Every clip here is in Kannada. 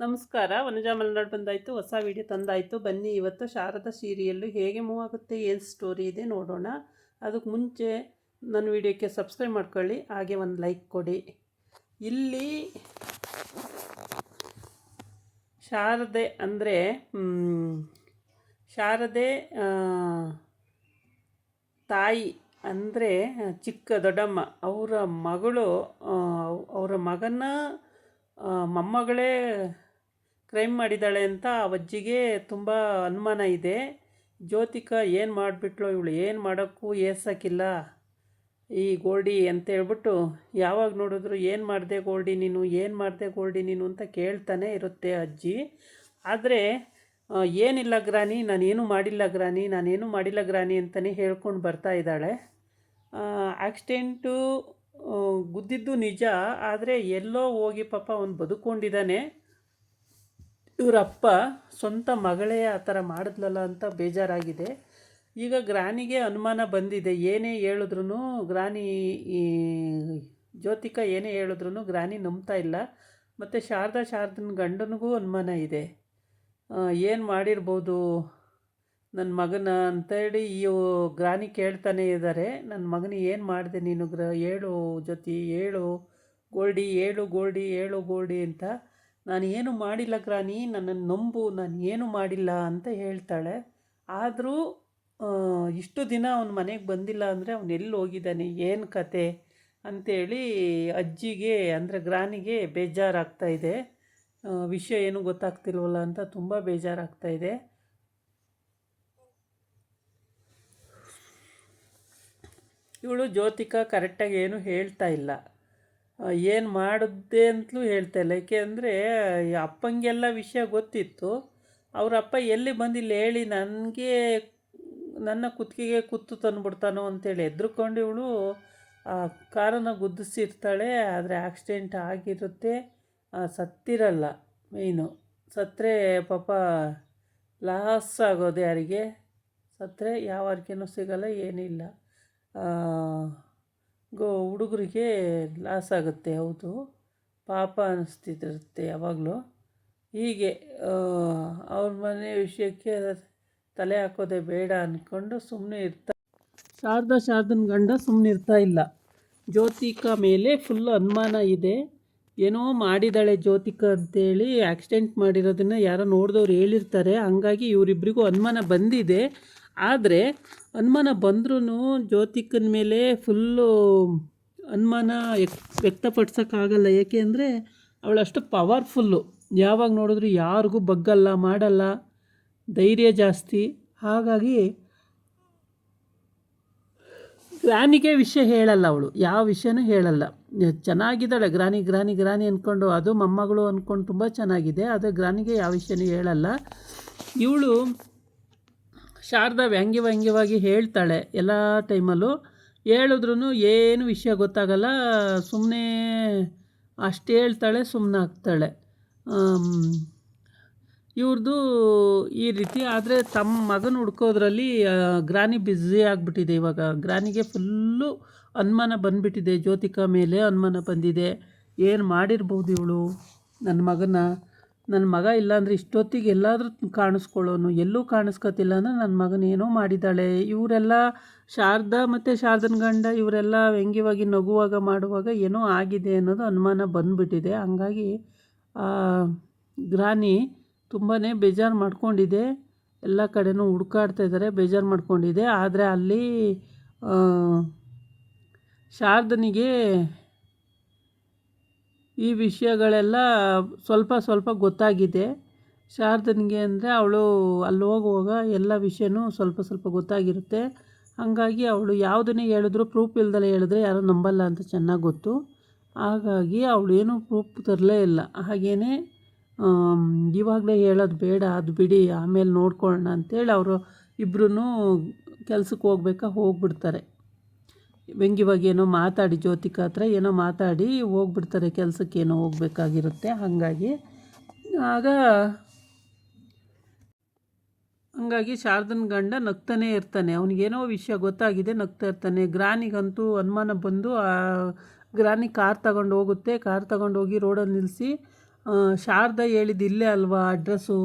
ನಮಸ್ಕಾರ. ವನಜಾ ಮಲೆನಾಡು ಬಂದಾಯಿತು, ಹೊಸ ವಿಡಿಯೋ ತಂದಾಯಿತು. ಬನ್ನಿ ಇವತ್ತು ಶಾರದಾ ಸೀರಿಯಲ್ಲು ಹೇಗೆ ಮೂವ್ ಆಗುತ್ತೆ, ಏನು ಸ್ಟೋರಿ ಇದೆ ನೋಡೋಣ. ಅದಕ್ಕೆ ಮುಂಚೆ ನನ್ನ ವಿಡಿಯೋಕ್ಕೆ ಸಬ್ಸ್ಕ್ರೈಬ್ ಮಾಡ್ಕೊಳ್ಳಿ, ಹಾಗೆ ಒಂದು ಲೈಕ್ ಕೊಡಿ. ಇಲ್ಲಿ ಶಾರದೆ ಅಂದರೆ ಶಾರದೆ ತಾಯಿ ಅಂದರೆ ದೊಡ್ಡಮ್ಮ ಅವರ ಮಗಳು, ಅವರ ಮಗನ ಮೊಮ್ಮಗಳೇ ಕ್ರೈಮ್ ಮಾಡಿದ್ದಾಳೆ ಅಂತ ಅವಜ್ಜಿಗೆ ತುಂಬ ಅನುಮಾನ ಇದೆ. ಜ್ಯೋತಿಕಾ ಏನು ಮಾಡಿಬಿಟ್ಲು, ಇವಳು ಏನು ಮಾಡೋಕ್ಕೂ ಏಸಕ್ಕಿಲ್ಲ ಈ ಗೋಲ್ಡಿ ಅಂತ ಹೇಳ್ಬಿಟ್ಟು ಯಾವಾಗ ನೋಡಿದ್ರು ಏನು ಮಾಡಿದೆ ಗೋಲ್ಡಿ ನೀನು, ಏನು ಮಾಡಿದೆ ಗೋಲ್ಡಿ ನೀನು ಅಂತ ಕೇಳ್ತಾನೆ ಇರುತ್ತೆ ಅಜ್ಜಿ. ಆದರೆ ಏನಿಲ್ಲ ಗ್ರಾನಿ, ನಾನೇನು ಮಾಡಿಲ್ಲ ಗ್ರಾನಿ, ನಾನೇನು ಮಾಡಿಲ್ಲ ಗ್ರಾನಿ ಅಂತಲೇ ಹೇಳ್ಕೊಂಡು ಬರ್ತಾ ಇದ್ದಾಳೆ. ಆಕ್ಸಿಡೆಂಟು ಗುದ್ದಿದ್ದು ನಿಜ, ಆದರೆ ಎಲ್ಲೋ ಹೋಗಿ ಪಾಪ ಅವನು ಬದುಕೊಂಡಿದ್ದಾನೆ. ಇವರಪ್ಪ ಸ್ವಂತ ಮಗಳೇ ಆ ಥರ ಮಾಡಿದ್ಲಲ್ಲ ಅಂತ ಬೇಜಾರಾಗಿದೆ. ಈಗ ಗ್ರಾನಿಗೆ ಅನುಮಾನ ಬಂದಿದೆ. ಏನೇ ಹೇಳಿದ್ರೂ ಗ್ರಾನಿ, ಈ ಜ್ಯೋತಿಕಾ ಏನೇ ಹೇಳಿದ್ರೂ ಗ್ರಾನಿ ನಂಬ್ತಾ ಇಲ್ಲ. ಮತ್ತು ಶಾರದನ ಗಂಡನಿಗೂ ಅನುಮಾನ ಇದೆ. ಏನು ಮಾಡಿರ್ಬೋದು ನನ್ನ ಮಗನ ಅಂತೇಳಿ ಗ್ರಾನಿ ಕೇಳ್ತಾನೆ ಇದ್ದಾರೆ. ನನ್ನ ಮಗನ ಏನು ಮಾಡಿದೆ ನೀನು ಹೇಳು ಜ್ಯೋತಿ, ಹೇಳು ಗೋಲ್ಡಿ, ಹೇಳು ಗೋಲ್ಡಿ, ಹೇಳು ಗೋಲ್ಡಿ ಅಂತ. ನಾನು ಏನು ಮಾಡಿಲ್ಲ ಗ್ರಾನಿ, ನನ್ನನ್ನು ನಂಬು, ನಾನು ಏನು ಮಾಡಿಲ್ಲ ಅಂತ ಹೇಳ್ತಾಳೆ. ಆದರೂ ಇಷ್ಟು ದಿನ ಅವನ ಮನೆಗೆ ಬಂದಿಲ್ಲ ಅಂದರೆ ಅವನು ಎಲ್ಲಿ ಹೋಗಿದ್ದಾನೆ, ಏನು ಕತೆ ಅಂಥೇಳಿ ಅಜ್ಜಿಗೆ ಅಂದರೆ ಗ್ರಾನಿಗೆ ಬೇಜಾರಾಗ್ತಾಯಿದೆ. ವಿಷಯ ಏನು ಗೊತ್ತಾಗ್ತಿಲ್ವಲ್ಲ ಅಂತ ತುಂಬ ಬೇಜಾರಾಗ್ತಾಯಿದೆ. ಇವಳು ಜ್ಯೋತಿಕಾ ಕರೆಕ್ಟಾಗಿ ಏನು ಹೇಳ್ತಾ ಇಲ್ಲ, ಏನು ಮಾಡಿದ್ದೆ ಅಂತಲೂ ಹೇಳ್ತಾ ಇಲ್ಲ. ಏಕೆಂದರೆ ಅಪ್ಪಂಗೆಲ್ಲ ವಿಷಯ ಗೊತ್ತಿತ್ತು. ಅವ್ರ ಅಪ್ಪ ಎಲ್ಲಿ ಬಂದಿಲ್ಲ ಹೇಳಿ ನನಗೆ, ನನ್ನ ಕುತ್ತಿಗೆಗೆ ಕುತ್ತು ತಂದುಬಿಡ್ತಾನೋ ಅಂತೇಳಿ ಹೆದ್ರುಕೊಂಡು ಇವಳು ಕಾರನ್ನು ಗುದ್ದಿಸಿರ್ತಾಳೆ. ಆದರೆ ಆಕ್ಸಿಡೆಂಟ್ ಆಗಿರುತ್ತೆ, ಸತ್ತಿರಲ್ಲ. ಮೇಯ್ನು ಸತ್ತರೆ ಪಾಪ ಲಾಸ್ ಆಗೋದು ಯಾರಿಗೆ, ಸತ್ತರೆ ಯಾವ ಅರ್ಕೆನೂ ಸಿಗಲ್ಲ, ಏನಿಲ್ಲ. ಹುಡುಗರಿಗೆ ಲಾಸ್ ಆಗುತ್ತೆ. ಹೌದು, ಪಾಪ ಅನ್ನಿಸ್ತಿರುತ್ತೆ ಯಾವಾಗಲೂ. ಹೀಗೆ ಅವ್ರ ಮನೆ ವಿಷಯಕ್ಕೆ ತಲೆ ಹಾಕೋದೇ ಬೇಡ ಅಂದ್ಕೊಂಡು ಸುಮ್ಮನೆ ಶಾರದನ ಗಂಡ ಸುಮ್ಮನೆ ಇರ್ತಾ ಇಲ್ಲ. ಜ್ಯೋತಿಕಾ ಮೇಲೆ ಫುಲ್ ಅನುಮಾನ ಇದೆ. ಏನೋ ಮಾಡಿದ್ದಾಳೆ ಜ್ಯೋತಿಕಾ ಅಂತೇಳಿ, ಆಕ್ಸಿಡೆಂಟ್ ಮಾಡಿರೋದನ್ನು ಯಾರೋ ನೋಡಿದವ್ರು ಹೇಳಿರ್ತಾರೆ. ಹಂಗಾಗಿ ಇವರಿಬ್ಬರಿಗೂ ಅನುಮಾನ ಬಂದಿದೆ. ಆದರೆ ಅನುಮಾನ ಬಂದ್ರೂ ಜ್ಯೋತಿಕನ ಮೇಲೆ ಫುಲ್ಲು ಅನುಮಾನ ವ್ಯಕ್ತಪಡ್ಸೋಕ್ಕಾಗಲ್ಲ. ಏಕೆ ಅಂದರೆ ಅವಳಷ್ಟು ಪವರ್ಫುಲ್ಲು. ಯಾವಾಗ ನೋಡಿದ್ರು ಯಾರಿಗೂ ಬಗ್ಗಲ್ಲ, ಮಾಡಲ್ಲ, ಧೈರ್ಯ ಜಾಸ್ತಿ. ಹಾಗಾಗಿ ಗ್ರಾನಿಗೆ ವಿಷಯ ಹೇಳಲ್ಲ ಅವಳು, ಯಾವ ವಿಷಯನೂ ಹೇಳಲ್ಲ. ಚೆನ್ನಾಗಿದ್ದಾಳೆ ಗ್ರಾನಿ ಅಂದ್ಕೊಂಡು, ಅದು ಮೊಮ್ಮಗಳು ಅಂದ್ಕೊಂಡು ತುಂಬ ಚೆನ್ನಾಗಿದೆ. ಆದರೆ ಗ್ರಾನಿಗೆ ಯಾವ ವಿಷಯನೂ ಹೇಳಲ್ಲ. ಇವಳು ಶಾರದಾ ವ್ಯಂಗ್ಯವಾಗಿ ಹೇಳ್ತಾಳೆ ಎಲ್ಲ ಟೈಮಲ್ಲೂ. ಹೇಳಿದ್ರೂ ಏನು ವಿಷಯ ಗೊತ್ತಾಗಲ್ಲ, ಸುಮ್ಮನೆ ಅಷ್ಟು ಹೇಳ್ತಾಳೆ, ಸುಮ್ಮನೆ ಆಗ್ತಾಳೆ. ಇವ್ರದ್ದು ಈ ರೀತಿ. ಆದರೆ ತಮ್ಮ ಮಗನ ಹುಡ್ಕೋದ್ರಲ್ಲಿ ಗ್ರಾನಿ ಬ್ಯುಸಿ ಆಗಿಬಿಟ್ಟಿದೆ. ಇವಾಗ ಗ್ರಾನಿಗೆ ಫುಲ್ಲು ಅನುಮಾನ ಬಂದುಬಿಟ್ಟಿದೆ, ಜ್ಯೋತಿಕಾ ಮೇಲೆ ಅನುಮಾನ ಬಂದಿದೆ. ಏನು ಮಾಡಿರ್ಬೋದು ಇವಳು ನನ್ನ ಮಗ ಇಲ್ಲಾಂದರೆ ಇಷ್ಟೊತ್ತಿಗೆ ಎಲ್ಲಾದರೂ ಕಾಣಿಸ್ಕೊಳ್ಳೋನು, ಎಲ್ಲೂ ಕಾಣಿಸ್ಕೊತಿಲ್ಲ ಅಂದರೆ ನನ್ನ ಮಗನ ಏನೋ ಮಾಡಿದ್ದಾಳೆ. ಇವರೆಲ್ಲ ಶಾರದಾ ಮತ್ತು ಶಾರದನ ಗಂಡ ಇವರೆಲ್ಲ ವ್ಯಂಗ್ಯವಾಗಿ ನಗುವಾಗ ಮಾಡುವಾಗ ಏನೋ ಆಗಿದೆ ಅನ್ನೋದು ಅನುಮಾನ ಬಂದುಬಿಟ್ಟಿದೆ. ಹಂಗಾಗಿ ಗ್ರಾನಿ ತುಂಬಾ ಬೇಜಾರು ಮಾಡ್ಕೊಂಡಿದೆ. ಎಲ್ಲ ಕಡೆನೂ ಹುಡುಕಾಡ್ತಾ ಇದ್ದಾರೆ, ಬೇಜಾರು ಮಾಡ್ಕೊಂಡಿದೆ. ಆದರೆ ಅಲ್ಲಿ ಶಾರದನಿಗೆ ಈ ವಿಷಯಗಳೆಲ್ಲ ಸ್ವಲ್ಪ ಗೊತ್ತಾಗಿದೆ. ಶಾರದನಿಗೆ ಅಂದರೆ ಅವಳು ಅಲ್ಲಿ ಹೋಗುವಾಗ ಎಲ್ಲ ವಿಷಯನೂ ಸ್ವಲ್ಪ ಗೊತ್ತಾಗಿರುತ್ತೆ. ಹಾಗಾಗಿ ಅವಳು ಯಾವುದನ್ನೇ ಹೇಳಿದ್ರು ಪ್ರೂಫ್ ಇಲ್ದಲೇ ಹೇಳಿದ್ರೆ ಯಾರೂ ನಂಬಲ್ಲ ಅಂತ ಚೆನ್ನಾಗಿ ಗೊತ್ತು. ಹಾಗಾಗಿ ಅವಳು ಏನೂ ಪ್ರೂಫ್ ತರಲೇ ಇಲ್ಲ. ಹಾಗೆಯೇ ಇವಾಗಲೇ ಹೇಳೋದು ಬೇಡ, ಅದು ಬಿಡಿ ಆಮೇಲೆ ನೋಡ್ಕೊಳ್ಳೋಣ ಅಂತೇಳಿ ಅವರು ಇಬ್ಬರೂ ಕೆಲಸಕ್ಕೆ ಹೋಗ್ಬಿಡ್ತಾರೆ. ವ್ಯಂಗ್ಯವಾಗಿ ಏನೋ ಮಾತಾಡಿ ಜ್ಯೋತಿಕಾ ಹತ್ರ ಏನೋ ಮಾತಾಡಿ ಹೋಗ್ಬಿಡ್ತಾರೆ, ಕೆಲಸಕ್ಕೆ ಏನೋ ಹೋಗಬೇಕಾಗಿರುತ್ತೆ. ಹಂಗಾಗಿ ಶಾರದನ ಗಂಡ ನಗ್ತಾನೇ ಇರ್ತಾನೆ. ಅವನಿಗೇನೋ ವಿಷಯ ಗೊತ್ತಾಗಿದೆ, ನಗ್ತಾ ಇರ್ತಾನೆ. ಗ್ರಾನಿಗಂತೂ ಅನುಮಾನ ಬಂದು ಗ್ರಾನಿ ಕಾರ್ ತಗೊಂಡು ಹೋಗುತ್ತೆ. ಕಾರ್ ತಗೊಂಡು ಹೋಗಿ ರೋಡಲ್ಲಿ ನಿಲ್ಲಿಸಿ ಶಾರದಾ ಹೇಳಿದ್ದು ಇಲ್ಲೇ ಅಲ್ವಾ ಅಡ್ರೆಸ್ಸು,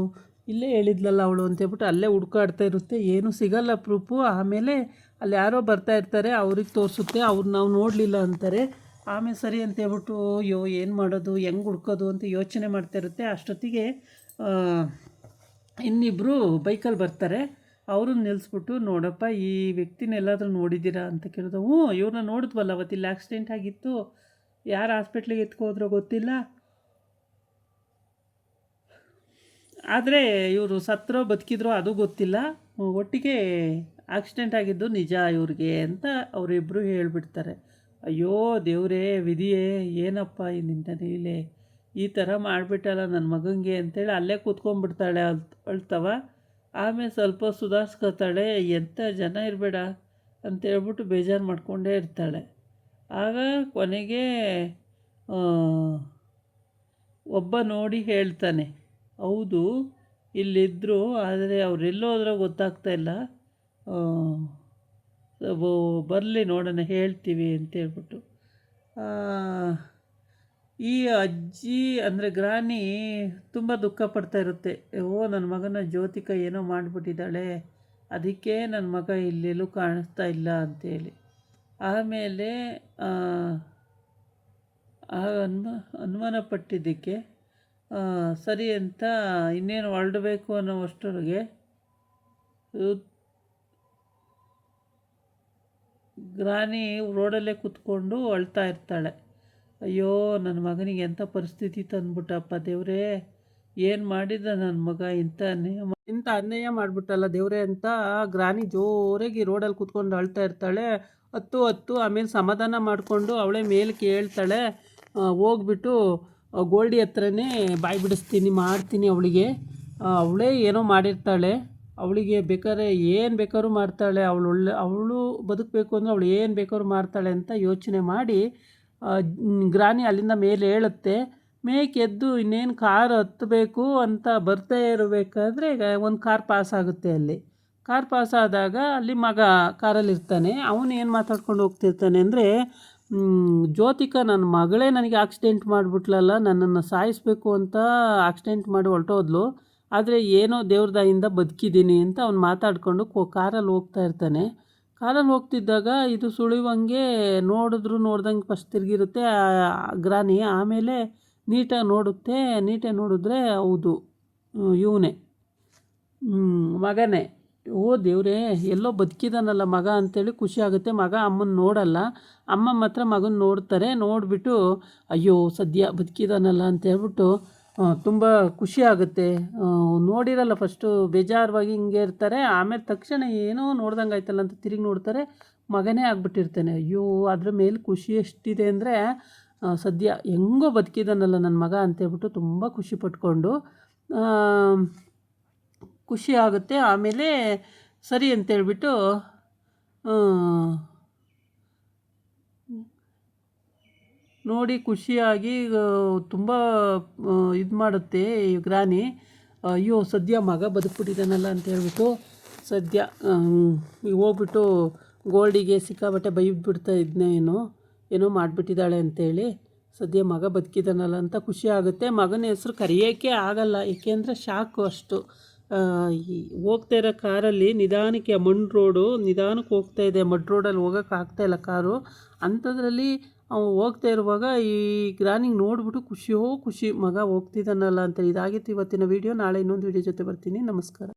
ಇಲ್ಲೇ ಹೇಳಿದ್ಲಲ್ಲ ಅವಳು ಅಂತೇಳ್ಬಿಟ್ಟು ಅಲ್ಲೇ ಹುಡ್ಕಾಡ್ತಾ ಇರುತ್ತೆ, ಏನೂ ಸಿಗಲ್ಲ ಪ್ರೂಫು. ಆಮೇಲೆ ಅಲ್ಲಿ ಯಾರೋ ಬರ್ತಾ ಇರ್ತಾರೆ, ಅವ್ರಿಗೆ ತೋರಿಸುತ್ತೆ, ಅವ್ರು ನಾವು ನೋಡಲಿಲ್ಲ ಅಂತಾರೆ. ಆಮೇಲೆ ಸರಿ ಅಂತೇಳ್ಬಿಟ್ಟು ಅಯ್ಯೋ ಏನು ಮಾಡೋದು, ಹೆಂಗೆ ಹುಡ್ಕೋದು ಅಂತ ಯೋಚನೆ ಮಾಡ್ತಾ ಇರುತ್ತೆ. ಅಷ್ಟೊತ್ತಿಗೆ ಇನ್ನಿಬ್ಬರು ಬೈಕಲ್ಲಿ ಬರ್ತಾರೆ. ಅವ್ರನ್ನ ನಿಲ್ಲಿಸ್ಬಿಟ್ಟು, ನೋಡಪ್ಪ ಈ ವ್ಯಕ್ತಿನ ಎಲ್ಲಾದರೂ ನೋಡಿದ್ದೀರಾ ಅಂತ ಕೇಳಿದ್ರು. ಹ್ಞೂ, ಇವ್ರನ್ನ ನೋಡಿದ್ವಲ್ಲ, ಅವತ್ತಿಲ್ಲಿ ಆಕ್ಸಿಡೆಂಟ್ ಆಗಿತ್ತು, ಯಾರು ಹಾಸ್ಪಿಟ್ಲಿಗೆ ಎತ್ಕೋದ್ರೋ ಗೊತ್ತಿಲ್ಲ, ಆದರೆ ಇವರು ಸತ್ತರೋ ಬದುಕಿದ್ರೋ ಅದು ಗೊತ್ತಿಲ್ಲ, ಒಟ್ಟಿಗೆ ಆಕ್ಸಿಡೆಂಟ್ ಆಗಿದ್ದು ನಿಜ ಇವ್ರಿಗೆ ಅಂತ ಅವರಿಬ್ಬರು ಹೇಳಿಬಿಡ್ತಾರೆ. ಅಯ್ಯೋ ದೇವರೇ, ವಿಧಿಯೇ, ಏನಪ್ಪ ನಿನ್ನ ಲೀಲೆ, ಈ ಥರ ಮಾಡಿಬಿಟ್ಟಲ್ಲ ನನ್ನ ಮಗನಿಗೆ ಅಂತೇಳಿ ಅಲ್ಲೇ ಕೂತ್ಕೊಂಡ್ಬಿಡ್ತಾಳೆ ಅಳ್ತವ. ಆಮೇಲೆ ಸ್ವಲ್ಪ ಸುಧಾರಿಸ್ಕೊತಾಳೆ, ಎಂಥ ಜನ ಇರಬೇಡ ಅಂತೇಳ್ಬಿಟ್ಟು ಬೇಜಾರು ಮಾಡಿಕೊಂಡೇ ಇರ್ತಾಳೆ. ಆಗ ಕೊನೆಗೆ ಒಬ್ಬ ನೋಡಿ ಹೇಳ್ತಾನೆ, ಹೌದು ಇಲ್ಲಿದ್ದರು, ಆದರೆ ಅವರೆಲ್ಲೋದ್ರೋ ಗೊತ್ತಾಗ್ತಾ ಇಲ್ಲ, ಬರಲಿ ನೋಡೋಣ ಹೇಳ್ತೀವಿ ಅಂತೇಳ್ಬಿಟ್ಟು. ಈ ಅಜ್ಜಿ ಅಂದರೆ ಗ್ರಾನಿ ತುಂಬ ದುಃಖ ಪಡ್ತಾ ಇರುತ್ತೆ. ನನ್ನ ಮಗನ ಜ್ಯೋತಿಕ ಏನೋ ಮಾಡಿಬಿಟ್ಟಿದ್ದಾಳೆ, ಅದಕ್ಕೆ ನನ್ನ ಮಗ ಇಲ್ಲೆಲ್ಲೂ ಕಾಣಿಸ್ತಾ ಇಲ್ಲ ಅಂತೇಳಿ. ಆಮೇಲೆ ಅನುಮಾನ ಪಟ್ಟಿದ್ದಕ್ಕೆ ಸರಿ ಅಂತ ಇನ್ನೇನು ಹೊರಡಬೇಕು ಅನ್ನೋ ಅಷ್ಟರೊಳಗೆ ಗ್ರಾನಿ ರೋಡಲ್ಲೇ ಕೂತ್ಕೊಂಡು ಅಳ್ತಾ ಇರ್ತಾಳೆ. ಅಯ್ಯೋ ನನ್ನ ಮಗನಿಗೆ ಎಂಥ ಪರಿಸ್ಥಿತಿ ತಂದುಬಿಟ್ಟಪ್ಪ ದೇವರೇ, ಏನು ಮಾಡಿದ ನನ್ನ ಮಗ, ಇಂಥ ಅನ್ಯಾಯ ಮಾಡಿಬಿಟ್ಟಲ್ಲ ದೇವರೇ ಅಂತ ಗ್ರಾನಿ ಜೋರಾಗಿ ರೋಡಲ್ಲಿ ಕೂತ್ಕೊಂಡು ಅಳ್ತಾ ಇರ್ತಾಳೆ. ಹತ್ತು ಆಮೇಲೆ ಸಮಾಧಾನ ಮಾಡಿಕೊಂಡು ಅವಳೇ ಮೇಲಕ್ಕೆ ಹೇಳ್ತಾಳೆ. ಹೋಗ್ಬಿಟ್ಟು ಗೋಲ್ಡಿ ಹತ್ರನೇ ಬಾಯಿ ಬಿಡಿಸ್ತೀನಿ, ಮಾಡ್ತೀನಿ ಅವಳಿಗೆ, ಅವಳೇ ಏನೋ ಮಾಡಿರ್ತಾಳೆ, ಅವಳಿಗೆ ಬೇಕಾದ್ರೆ ಏನು ಬೇಕಾದ್ರೂ ಮಾಡ್ತಾಳೆ, ಅವಳು ಬದುಕಬೇಕು ಅಂದರೆ ಅವಳು ಏನು ಬೇಕಾದ್ರೂ ಮಾಡ್ತಾಳೆ ಅಂತ ಯೋಚನೆ ಮಾಡಿ ಗ್ರಾನಿ ಅಲ್ಲಿಂದ ಮೇಲೆ ಹೇಳುತ್ತೆ. ಮೇಕೆದ್ದು ಇನ್ನೇನು ಕಾರ್ ಹತ್ತಬೇಕು ಅಂತ ಬರ್ತಾ ಇರಬೇಕಾದ್ರೆ ಒಂದು ಕಾರ್ ಪಾಸ್ ಆಗುತ್ತೆ. ಅಲ್ಲಿ ಕಾರ್ ಪಾಸ್ ಆದಾಗ ಅಲ್ಲಿ ಮಗ ಕಾರಲ್ಲಿರ್ತಾನೆ. ಅವನು ಏನು ಮಾತಾಡ್ಕೊಂಡು ಹೋಗ್ತಿರ್ತಾನೆ ಅಂದರೆ, ಜ್ಯೋತಿಕಾ ನನ್ನ ಮಗಳೇ ನನಗೆ ಆಕ್ಸಿಡೆಂಟ್ ಮಾಡಿಬಿಟ್ಲಲ್ಲ, ನನ್ನನ್ನು ಸಾಯಿಸಬೇಕು ಅಂತ ಆಕ್ಸಿಡೆಂಟ್ ಮಾಡಿ ಹೊರಟೋದ್ಲು, ಆದರೆ ಏನೋ ದೇವ್ರ ದಯಿಂದ ಬದುಕಿದ್ದೀನಿ ಅಂತ ಅವ್ನು ಮಾತಾಡಿಕೊಂಡು ಕಾರಲ್ಲಿ ಹೋಗ್ತಾ ಇರ್ತಾನೆ. ಕಾರಲ್ಲಿ ಹೋಗ್ತಿದ್ದಾಗ ಇದು ಸುಳಿವಂಗೆ ನೋಡ್ದಂಗೆ ಫಸ್ಟ್ ತಿರುಗಿರುತ್ತೆ ಗ್ರಾನಿ. ಆಮೇಲೆ ನೀಟಾಗಿ ನೋಡಿದ್ರೆ ಹೌದು ಇವನೇ ಮಗನೇ. ಓ ದೇವ್ರೇ, ಎಲ್ಲೋ ಬದುಕಿದಾನಲ್ಲ ಮಗ ಅಂತೇಳಿ ಖುಷಿ ಆಗುತ್ತೆ. ಮಗ ಅಮ್ಮನ ನೋಡಲ್ಲ, ಅಮ್ಮ ಮಾತ್ರ ಮಗನ ನೋಡ್ತಾರೆ. ನೋಡಿಬಿಟ್ಟು ಅಯ್ಯೋ ಸದ್ಯ ಬದುಕಿದಾನಲ್ಲ ಅಂತೇಳ್ಬಿಟ್ಟು ತುಂಬ ಖುಷಿ ಆಗುತ್ತೆ. ನೋಡಿರಲ್ಲ ಫಸ್ಟು ಬೇಜಾರವಾಗಿ ಹಿಂಗೆ ಇರ್ತಾರೆ. ಆಮೇಲೆ ತಕ್ಷಣ ಏನೋ ನೋಡ್ದಂಗೆ ಆಯ್ತಲ್ಲ ಅಂತ ತಿರುಗಿ ನೋಡ್ತಾರೆ, ಮಗನೇ ಆಗಿಬಿಟ್ಟಿರ್ತಾನೆ. ಅಯ್ಯೋ ಅದ್ರ ಮೇಲೆ ಖುಷಿ ಎಷ್ಟಿದೆ ಅಂದರೆ, ಸದ್ಯ ಹೆಂಗೋ ಬದುಕಿದಾನಲ್ಲ ನನ್ನ ಮಗ ಅಂತೇಳ್ಬಿಟ್ಟು ತುಂಬ ಖುಷಿ ಪಟ್ಕೊಂಡು ಖುಷಿ ಆಗುತ್ತೆ. ಆಮೇಲೆ ಸರಿ ಅಂತೇಳ್ಬಿಟ್ಟು ನೋಡಿ ಖುಷಿಯಾಗಿ ತುಂಬ ಇದು ಮಾಡುತ್ತೆ ಈ ಗ್ರಾನಿ. ಅಯ್ಯೋ ಸದ್ಯ ಮಗ ಬದುಕ್ಬಿಟ್ಟಿದ್ದಾನಲ್ಲ ಅಂತೇಳ್ಬಿಟ್ಟು ಸದ್ಯ ಹೋಗ್ಬಿಟ್ಟು ಗೋಲ್ಡಿಗೆ ಸಿಕ್ಕಾಬಟ್ಟೆ ಬೈದ್ಬಿಡ್ತಾ ಏನೋ ಮಾಡಿಬಿಟ್ಟಿದ್ದಾಳೆ ಅಂತೇಳಿ. ಸದ್ಯ ಮಗ ಬದುಕಿದ್ದಾನಲ್ಲ ಅಂತ ಖುಷಿ ಆಗುತ್ತೆ. ಮಗನ ಹೆಸರು ಕರೆಯೋಕ್ಕೆ ಆಗಲ್ಲ, ಏಕೆಂದರೆ ಶಾಕು ಅಷ್ಟು. ಹೋಗ್ತಾ ಇರೋ ಕಾರಲ್ಲಿ ನಿಧಾನಕ್ಕೆ ಮಣ್ಣು ರೋಡು ನಿಧಾನಕ್ಕೆ ಹೋಗ್ತಾ ಇದೆ, ಮಡ್ ರೋಡಲ್ಲಿ ಹೋಗೋಕ್ಕೆ ಆಗ್ತಾಯಿಲ್ಲ ಕಾರು. ಅಂಥದ್ರಲ್ಲಿ ಅವ್ನು ಹೋಗ್ತಾ ಇರುವಾಗ ಈ ಗ್ರಾನಿಗೆ ನೋಡಿಬಿಟ್ಟು ಖುಷಿ ಮಗ ಹೋಗ್ತಿದ್ದಾನಲ್ಲ ಅಂತ. ಇದಾಗಿತ್ತು ಇವತ್ತಿನ ವೀಡಿಯೋ. ನಾಳೆ ಇನ್ನೊಂದು ವೀಡಿಯೋ ಜೊತೆ ಬರ್ತೀನಿ. ನಮಸ್ಕಾರ.